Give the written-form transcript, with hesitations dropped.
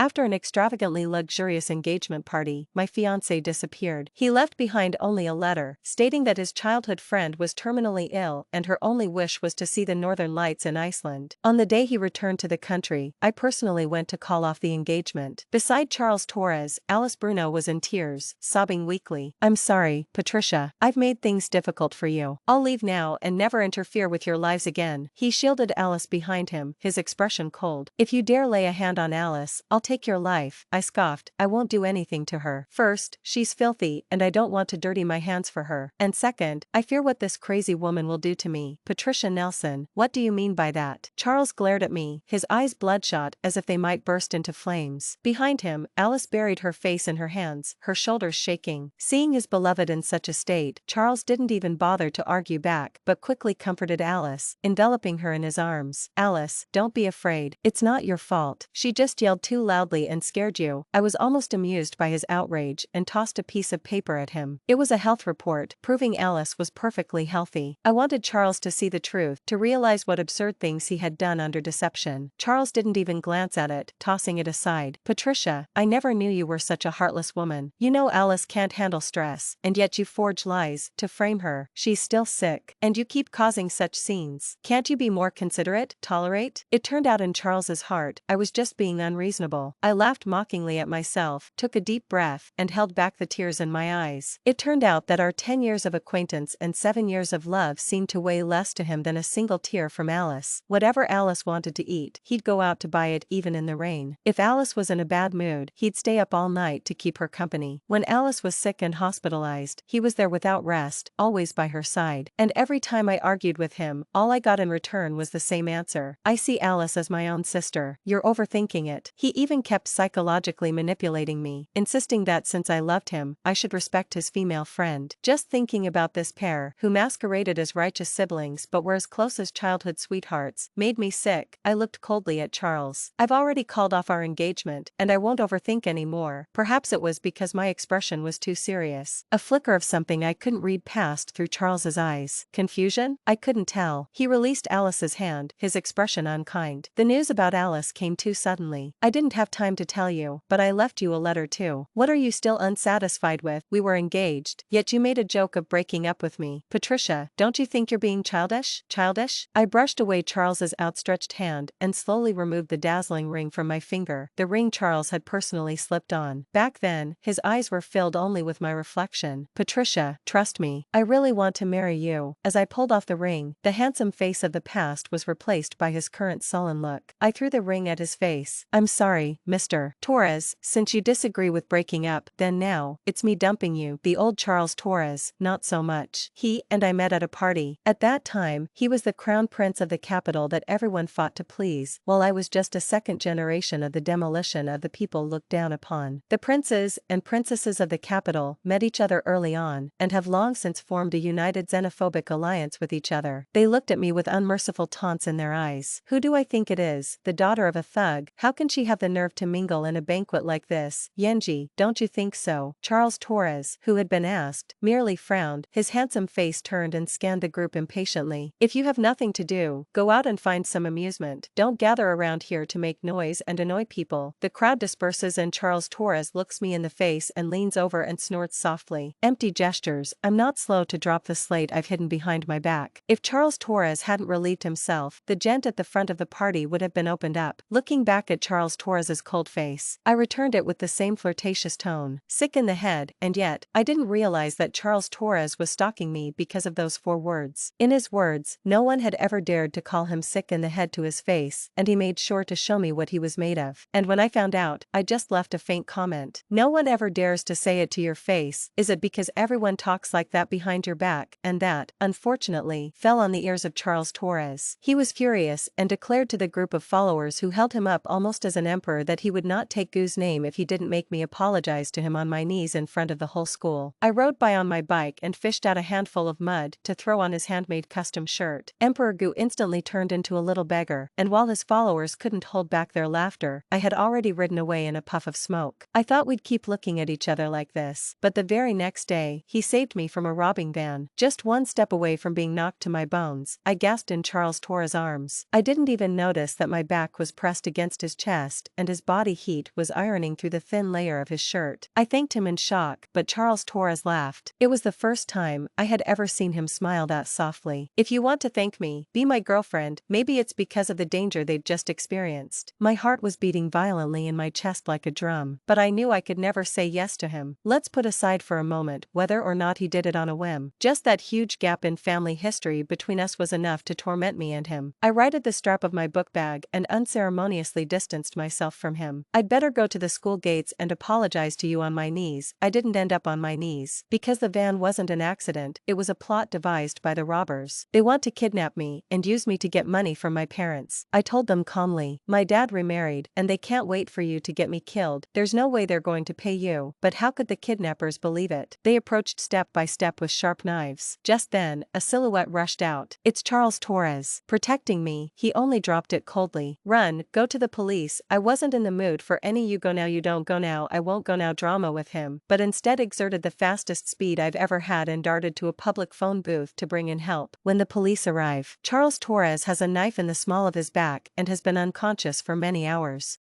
After an extravagantly luxurious engagement party, my fiancé disappeared. He left behind only a letter, stating that his childhood friend was terminally ill and her only wish was to see the northern lights in Iceland. On the day he returned to the country, I personally went to call off the engagement. Beside Charles Torres, Alice Bruno was in tears, sobbing weakly. "I'm sorry, Patricia. I've made things difficult for you. I'll leave now and never interfere with your lives again." He shielded Alice behind him, his expression cold. "If you dare lay a hand on Alice, I'll take your life," I scoffed. "I won't do anything to her. First, she's filthy and I don't want to dirty my hands for her. And second, I fear what this crazy woman will do to me." Patricia Nelson, what do you mean by that? Charles glared at me, his eyes bloodshot as if they might burst into flames. Behind him, Alice buried her face in her hands, her shoulders shaking. Seeing his beloved in such a state, Charles didn't even bother to argue back, but quickly comforted Alice, enveloping her in his arms. "Alice, don't be afraid. It's not your fault. She just yelled too loudly and scared you." I was almost amused by his outrage and tossed a piece of paper at him. It was a health report, proving Alice was perfectly healthy. I wanted Charles to see the truth, to realize what absurd things he had done under deception. Charles didn't even glance at it, tossing it aside. "Patricia, I never knew you were such a heartless woman. You know Alice can't handle stress, and yet you forge lies to frame her. She's still sick, and you keep causing such scenes. Can't you be more considerate, tolerate?" It turned out in Charles's heart, I was just being unreasonable. I laughed mockingly at myself, took a deep breath, and held back the tears in my eyes. It turned out that our 10 years of acquaintance and 7 years of love seemed to weigh less to him than a single tear from Alice. Whatever Alice wanted to eat, he'd go out to buy it even in the rain. If Alice was in a bad mood, he'd stay up all night to keep her company. When Alice was sick and hospitalized, he was there without rest, always by her side. And every time I argued with him, all I got in return was the same answer: "I see Alice as my own sister. You're overthinking it." He even kept psychologically manipulating me, insisting that since I loved him, I should respect his female friend. Just thinking about this pair, who masqueraded as righteous siblings but were as close as childhood sweethearts, made me sick. I looked coldly at Charles. "I've already called off our engagement, and I won't overthink anymore." Perhaps it was because my expression was too serious. A flicker of something I couldn't read passed through Charles's eyes. Confusion? I couldn't tell. He released Alice's hand, his expression unkind. "The news about Alice came too suddenly. I didn't have time to tell you, but I left you a letter too. What are you still unsatisfied with? We were engaged, yet you made a joke of breaking up with me. Patricia, don't you think you're being childish?" Childish? I brushed away Charles's outstretched hand and slowly removed the dazzling ring from my finger, the ring Charles had personally slipped on. Back then, his eyes were filled only with my reflection. "Patricia, trust me. I really want to marry you." As I pulled off the ring, the handsome face of the past was replaced by his current sullen look. I threw the ring at his face. "I'm sorry, Mr. Torres, since you disagree with breaking up, then now, it's me dumping you." The old Charles Torres, not so much. He and I met at a party. At that time, he was the crown prince of the capital that everyone fought to please, while I was just a second generation of the demolition of the people looked down upon. The princes and princesses of the capital met each other early on, and have long since formed a united xenophobic alliance with each other. They looked at me with unmerciful taunts in their eyes. "Who do I think it is? The daughter of a thug? How can she have the nerve to mingle in a banquet like this? Yenji, don't you think so?" Charles Torres, who had been asked, merely frowned, his handsome face turned and scanned the group impatiently. "If you have nothing to do, go out and find some amusement. Don't gather around here to make noise and annoy people." The crowd disperses and Charles Torres looks me in the face and leans over and snorts softly. Empty gestures. I'm not slow to drop the slate I've hidden behind my back. If Charles Torres hadn't relieved himself, the gent at the front of the party would have been opened up. Looking back at Charles Torres's cold face, I returned it with the same flirtatious tone. Sick in the head, and yet, I didn't realize that Charles Torres was stalking me because of those 4 words. In his words, no one had ever dared to call him sick in the head to his face, and he made sure to show me what he was made of. And when I found out, I just left a faint comment. "No one ever dares to say it to your face. Is it because everyone talks like that behind your back?" And that, unfortunately, fell on the ears of Charles Torres. He was furious and declared to the group of followers who held him up almost as an emperor that he would not take Gu's name if he didn't make me apologize to him on my knees in front of the whole school. I rode by on my bike and fished out a handful of mud to throw on his handmade custom shirt. Emperor Gu instantly turned into a little beggar, and while his followers couldn't hold back their laughter, I had already ridden away in a puff of smoke. I thought we'd keep looking at each other like this, but the very next day, he saved me from a robbing van. Just one step away from being knocked to my bones, I gasped in Charles Torres' arms. I didn't even notice that my back was pressed against his chest and his body heat was ironing through the thin layer of his shirt. I thanked him in shock, but Charles Torres laughed. It was the first time I had ever seen him smile that softly. "If you want to thank me, be my girlfriend." Maybe it's because of the danger they'd just experienced. My heart was beating violently in my chest like a drum, but I knew I could never say yes to him. Let's put aside for a moment whether or not he did it on a whim. Just that huge gap in family history between us was enough to torment me and him. I righted the strap of my book bag and unceremoniously distanced myself from him. "I'd better go to the school gates and apologize to you on my knees." I didn't end up on my knees. Because the van wasn't an accident, it was a plot devised by the robbers. They want to kidnap me and use me to get money from my parents. I told them calmly, "My dad remarried, and they can't wait for you to get me killed. There's no way they're going to pay you." But how could the kidnappers believe it? They approached step by step with sharp knives. Just then, a silhouette rushed out. "It's Charles Torres." Protecting me, he only dropped it coldly. "Run, go to the police." I wasn't in the mood for any "you go now, you don't go now, I won't go now" drama with him, but instead exerted the fastest speed I've ever had and darted to a public phone booth to bring in help. When the police arrive, Charles Torres has a knife in the small of his back and has been unconscious for many hours.